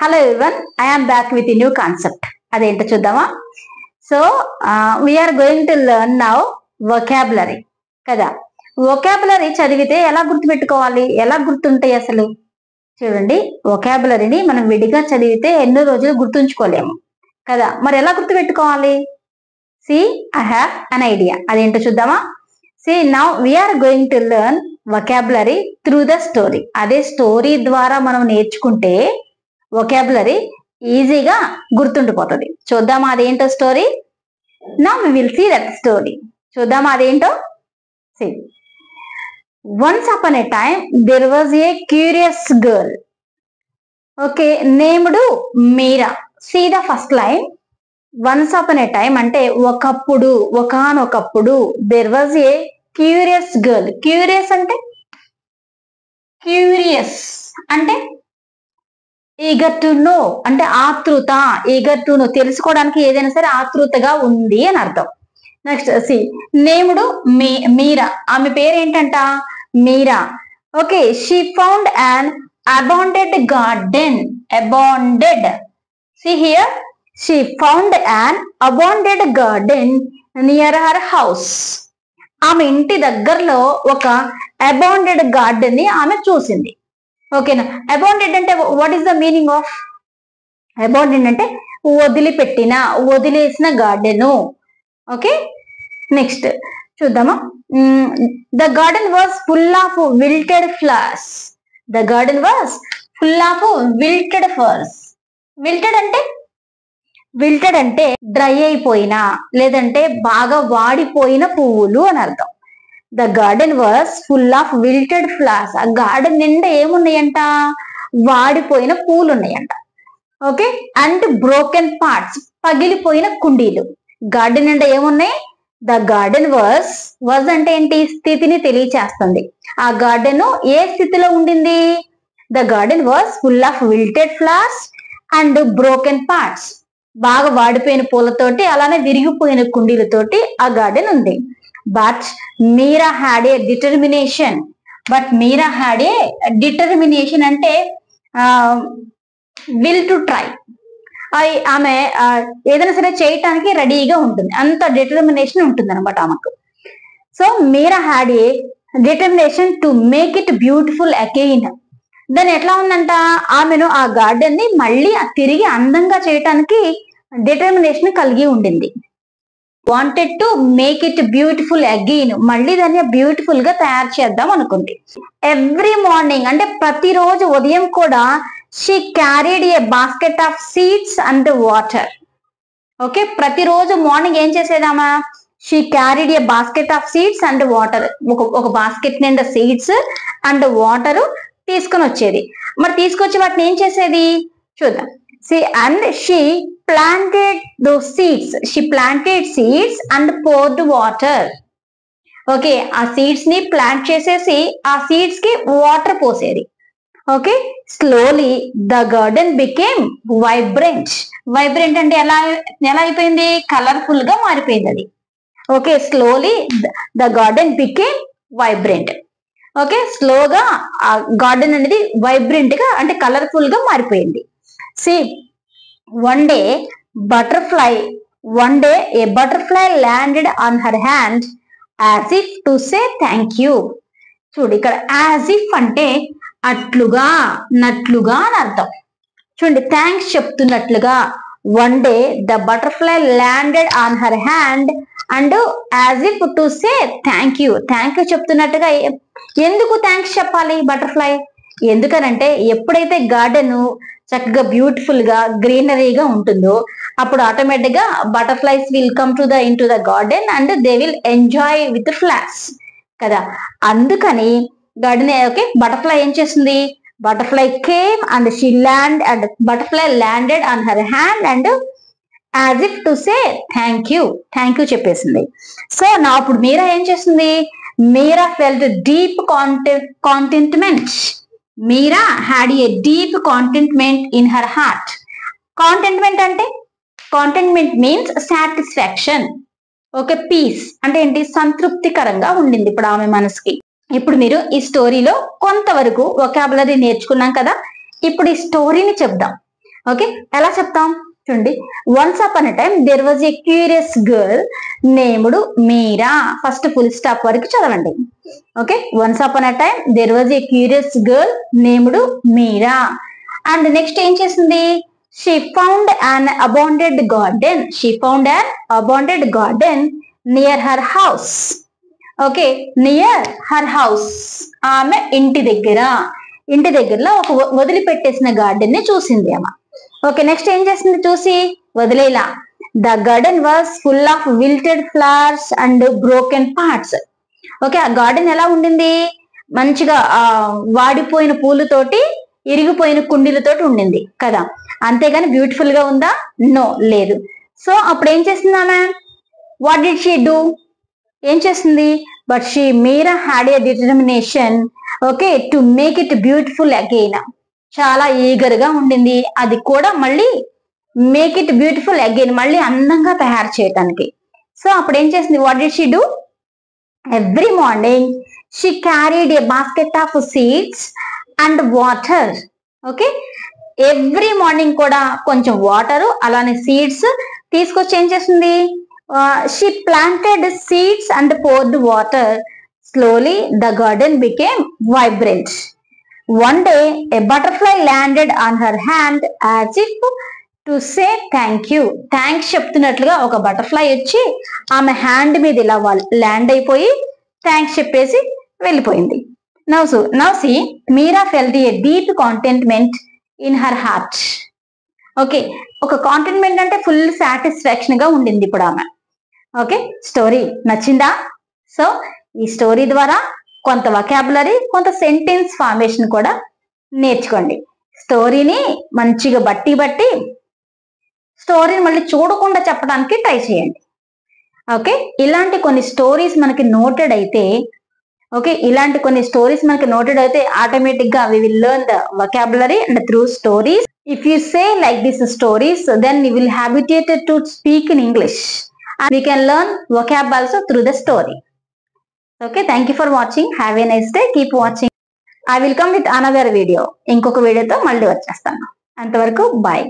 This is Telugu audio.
Hello everyone, I am back with a new concept. అదేంటో చూద్దామా? So we are going to learn now vocabulary కదా. vocabulary చదివితే ఎలా గుర్తుపెట్టుకోవాలి, ఎలా గుర్తుంటాయి అసలు? చూడండి, vocabularyని మనం విడిగా చదివితే ఎన్నో రోజులు గుర్తుంచుకోలేము కదా. మరి ఎలా గుర్తుపెట్టుకోవాలి? See, I have an idea. అదేంటో చూద్దామా? See, now we are going to learn vocabulary through the story. అదే స్టోరీ ద్వారా మనం నేర్చుకుంటే vocabulary ఈజీగా గుర్తుండిపోతుంది. చూద్దామా అదేంటో story? Now we will see that story. చూద్దామా అదేంటో? See, once upon a time there was a curious girl. Okay, named Meera. See the first line. Once upon a time అంటే ఒకప్పుడు, ఒకానొకప్పుడు there was a curious girl. Curious అంటే క్యూరియస్ అంటే eager to know అంటే ఆతృత, eager to know తెలుసుకోవడానికి ఏదైనా సరే ఆతృతగా ఉంది అని అర్థం. నెక్స్ట్ సి నేముడు మీరా, ఆమె పేరు ఏంటంట? Meera. Okay, she found an abandoned garden. Abandoned. See here, she found an abandoned garden near her house. ఆమె ఇంటి దగ్గరలో ఒక అబాండెడ్ గార్డెన్ ని ఆమె చూసింది. ఓకేనా? అబాండెడ్ అంటే what is the meaning of abandoned? అంటే వదిలిపెట్టిన, వదిలేసిన గార్డెను. ఓకే, నెక్స్ట్ చూద్దామా. The garden was full of wilted flowers. The garden was full of wilted flowers. Wilted అంటే డ్రై అయిపోయిన, లేదంటే బాగా వాడిపోయిన పువ్వులు అని అర్థం. The garden was full of wilted flowers. ఆ గార్డెన్ నిండా ఏమున్నాయంట? వాడిపోయిన పూలు ఉన్నాయంట. ఓకే, అండ్ బ్రోకెన్ పార్ట్స్, పగిలిపోయిన కుండీలు. గార్డెన్ నిండా ఏమున్నాయి? ద గార్డెన్ వాజ్ అంటే ఏంటి? స్థితిని తెలియచేస్తుంది. ఆ గార్డెన్ ఏ స్థితిలో ఉండింది? The garden was full of wilted flowers and broken parts. బాగా వాడిపోయిన పూలతోటి, అలానే విరిగిపోయిన కుండీలతోటి ఆ గార్డెన్ ఉంది. But Meera had a determination. అంటే విల్ టు ట్రై. ఆమె ఏదైనా సరే చేయటానికి రెడీగా ఉంటుంది, అంత డిటర్మినేషన్ ఉంటుంది అనమాట ఆమెకు. So Meera had a determination to make it beautiful again. దాన్ని ఎట్లా ఉందంట? ఆమెను ఆ గార్డెన్ ని మళ్ళీ తిరిగి అందంగా చేయటానికి డిటర్మినేషన్ కలిగి ఉండింది. Wanted to make it beautiful again. మళ్ళీ దాన్ని బ్యూటిఫుల్ గా తయారు చేద్దాం అనుకుంది. ఎవ్రీ మార్నింగ్ అంటే ప్రతిరోజు ఉదయం కూడా she carried a basket of seeds and water. Okay, ప్రతిరోజు మార్నింగ్ ఏం చేసేదామా? She carried a basket of seeds and water. ఒక బాస్కెట్ నిండా సీడ్స్ అండ్ వాటర్ తీసుకొని వచ్చేది. మరి తీసుకొచ్చి వాటిని ఏం చేసేది? చూద్దాం. And she planted those seeds. She planted seeds and poured water. Okay, ఆ సీడ్స్ ని ప్లాంట్ చేసేసి ఆ సీడ్స్ కి వాటర్ పోసేది. Okay, slowly the garden became vibrant. Vibrant అంటే ఎలా అయిపోయింది? కలర్ఫుల్ గా మారిపోయింది అది. Okay, slowly the garden became vibrant. Okay, స్లోగా ఆ గార్డెన్ అనేది వైబ్రెంట్ గా అంటే కలర్ఫుల్ గా మారిపోయింది. See one day a butterfly landed on her hand as if to say thank you. చూడు, ఇక్కడ యాజ్ ఇఫ్ అంటే అట్లుగా, నట్లుగా అని అర్థం. చూడండి, థ్యాంక్స్ చెప్తున్నట్లుగా. One day the butterfly landed on her hand and as if to say thank you. Thank you చెప్తున్నట్టుగా. ఎందుకు థ్యాంక్స్ చెప్పాలి బటర్ఫ్లై? ఎందుకనంటే ఎప్పుడైతే గార్డెన్ చక్కగా బ్యూటిఫుల్ గా గ్రీనరీగా ఉంటుందో అప్పుడు ఆటోమేటిక్ గా butterflies will come to into the garden and they will enjoy with flowers కదా. అందుకని గార్డెన్ ఓకే, బటర్ఫ్లై ఏం చేస్తుంది? Butterfly came and she land and butterfly landed on her hand and as if to say thank you చెప్పేసింది. సో నా అప్పుడు మీరా ఏం చేస్తుంది? Meera felt deep contentment. Meera had a deep contentment in her heart. Contentment అంటే contentment means satisfaction. Okay, peace అంటే ఏంటి? సంతృప్తికరంగా ఉండింది ఇప్పుడు ఆమె మనసుకి. ఇప్పుడు మీరు ఈ స్టోరీలో కొంతవరకు వొకాబులరీ నేర్చుకున్నాం కదా. ఇప్పుడు ఈ స్టోరీని చెప్దాం. ఓకే, ఎలా చెప్తాం చూడండి. Once upon a time there was a curious girl named Meera. First full stop వరకు చదవండి. Okay, once upon a time there was a curious girl named Meera. And next ఏం చేసింది? She found an abandoned garden. She found an abandoned garden near her house. Okay, near her house. ఆమె ఇంటి దగ్గరలో ఒక వదిలిపెట్టేసిన గార్డెన్ ని చూసింది ఆమె. ఓకే, నెక్స్ట్ ఏం చేసింది? చూసి వదిలేలా. The garden was full of wilted flowers and broken parts. Okay, ఆ గార్డెన్ ఎలా ఉండింది? మంచిగా వాడిపోయిన పూలతోటి, ఇరిగిపోయిన కుండీలతోటి ఉండింది కదా. అంతేగాని బ్యూటిఫుల్ గా ఉందా? నో, లేదు. సో అప్పుడు ఏం చేసింది ఆమె? What did she do? ఏం చేసింది? But she Meera had a determination, okay, to make it beautiful again. చాలా ఈగర్ గా ఉండింది, అది కూడా మళ్ళీ మేక్ ఇట్ బ్యూటిఫుల్ అగైన్, మళ్ళీ అందంగా తయారు చేయటానికి. సో అప్పుడు ఏం చేసింది? What did she do? Every morning she carried a basket of seeds and water. Okay, every morning కూడా కొంచెం వాటర్ అలానే సీడ్స్ తీసుకొచ్చి ఏం చేస్తుంది? She planted seeds and poured water. Slowly the garden became vibrant. One day a butterfly landed on her hand as if to say thank you. Thanks చెప్తున్నట్లుగా ఒక బటర్ఫ్లై వచ్చి ఆమె హ్యాండ్ మీద ఇలా ల్యాండ్ అయిపోయి థ్యాంక్స్ చెప్పేసి వెళ్ళిపోయింది. Now see, Meera felt a deep contentment in her heart. Okay, ఒక కాంటెంట్మెంట్ అంటే ఫుల్ సాటిస్ఫాక్షన్ గా ఉండింది ఇప్పుడు ఆమె. ఓకే, స్టోరీ నచ్చిందా? సో ఈ స్టోరీ ద్వారా కొంత వొకాబులరీ, కొంత సెంటెన్స్ ఫార్మేషన్ కూడా నేర్చుకోండి. స్టోరీని మంచిగా బట్టి స్టోరీని మళ్ళీ చూడకుండా చెప్పడానికి ట్రై చేయండి. ఓకే, ఇలాంటి కొన్ని స్టోరీస్ మనకి నోటెడ్ అయితే, ఆటోమేటిక్ గా we will learn the vocabulary and through stories. If you say like these stories, then you will habituated to speak in English, and we can learn vocab also through the story. Okay, thank you for watching. Have a nice day. Keep watching. I will come with another video. ఇంకొక వీడియోతో మళ్ళీ వచ్చేస్తాను. అంతవరకు బాయ్.